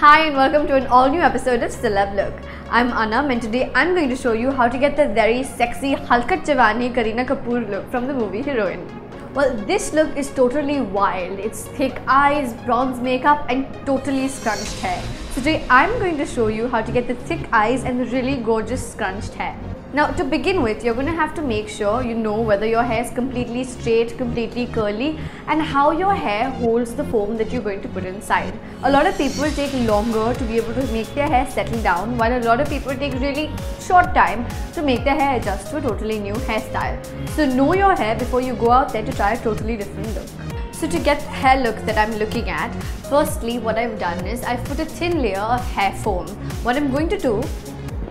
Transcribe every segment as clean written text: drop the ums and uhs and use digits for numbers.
Hi and welcome to an all new episode of Celeb Look. I'm Anam and today I'm going to show you how to get the very sexy Halkat Jawani Kareena Kapoor look from the movie Heroine. Well, this look is totally wild. It's thick eyes, bronze makeup and totally scrunched hair. So today I'm going to show you how to get the thick eyes and the really gorgeous scrunched hair. Now to begin with, you're going to have to make sure you know whether your hair is completely straight, completely curly and how your hair holds the foam that you're going to put inside. A lot of people take longer to be able to make their hair settle down, while a lot of people take really short time to make their hair adjust to a totally new hairstyle. So know your hair before you go out there to try a totally different look. So to get the hair look that I'm looking at, firstly what I've done is I've put a thin layer of hair foam. What I'm going to do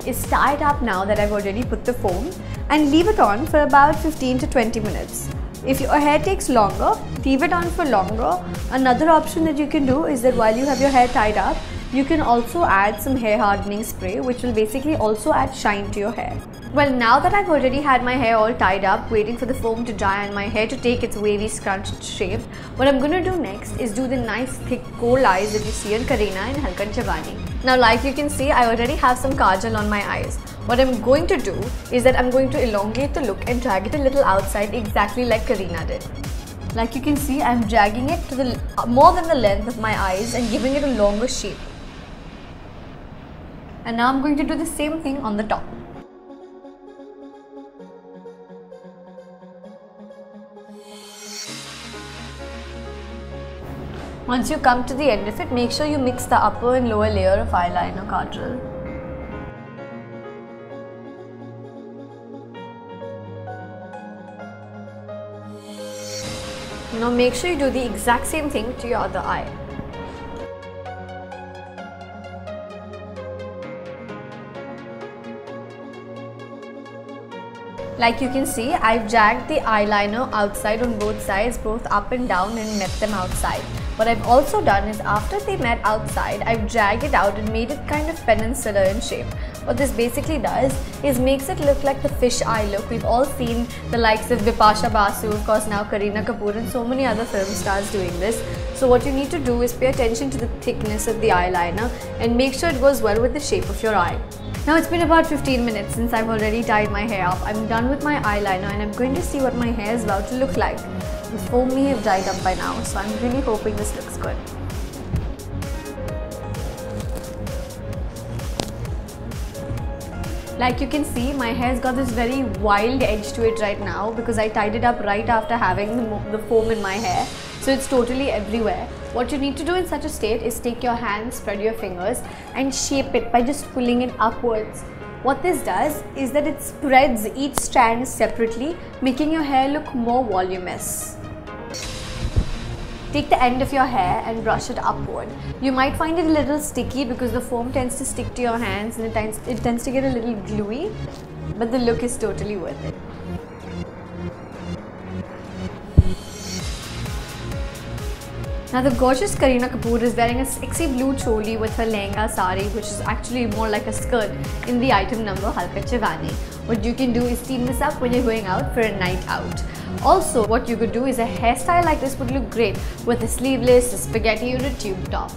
is tie it up now that I've already put the foam and leave it on for about 15 to 20 minutes. If your hair takes longer, leave it on for longer. Another option that you can do is that while you have your hair tied up, you can also add some hair hardening spray, which will basically also add shine to your hair. Well, now that I've already had my hair all tied up, waiting for the foam to dry and my hair to take its wavy scrunched shape, what I'm going to do next is do the nice thick coal eyes that you see on Kareena in Halkat Jawani. Now like you can see, I already have some kajal on my eyes. What I'm going to do is that I'm going to elongate the look and drag it a little outside exactly like Kareena did. Like you can see, I'm dragging it to the more than the length of my eyes and giving it a longer shape. And now I'm going to do the same thing on the top. Once you come to the end of it, make sure you mix the upper and lower layer of eyeliner kajal. Now make sure you do the exact same thing to your other eye. Like you can see, I've dragged the eyeliner outside on both sides, both up and down, and met them outside. What I've also done is after they met outside, I've dragged it out and made it kind of peninsular in shape. What this basically does is makes it look like the fish eye look. We've all seen the likes of Bipasha Basu, of course now Kareena Kapoor and so many other film stars doing this. So what you need to do is pay attention to the thickness of the eyeliner and make sure it goes well with the shape of your eye. Now it's been about 15 minutes since I've already tied my hair up. I'm done with my eyeliner and I'm going to see what my hair is about to look like. The foam may have dried up by now, so I'm really hoping this looks good. Like you can see, my hair's got this very wild edge to it right now because I tied it up right after having the foam in my hair. So it's totally everywhere. What you need to do in such a state is take your hand, spread your fingers and shape it by just pulling it upwards. What this does is that it spreads each strand separately, making your hair look more voluminous. Take the end of your hair and brush it upward. You might find it a little sticky because the foam tends to stick to your hands and it tends to get a little gluey, but the look is totally worth it. Now the gorgeous Kareena Kapoor is wearing a sexy blue choli with her lehenga sari, which is actually more like a skirt, in the item number Halkat Jawani. What you can do is team this up when you're going out for a night out. Also, what you could do is a hairstyle like this would look great with a sleeveless, a spaghetti or a tube top.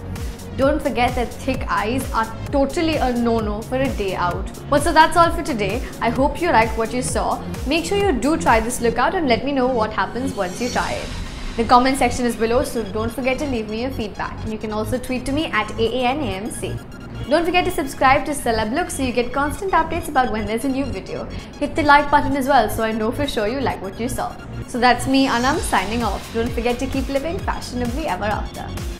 Don't forget that thick eyes are totally a no-no for a day out. Well, so that's all for today. I hope you liked what you saw. Make sure you do try this look out and let me know what happens once you try it. The comment section is below, so don't forget to leave me your feedback. And you can also tweet to me at AANAMC. Don't forget to subscribe to Celeb Look so you get constant updates about when there's a new video. Hit the like button as well so I know for sure you like what you saw. So that's me, Anam, signing off. Don't forget to keep living fashionably ever after.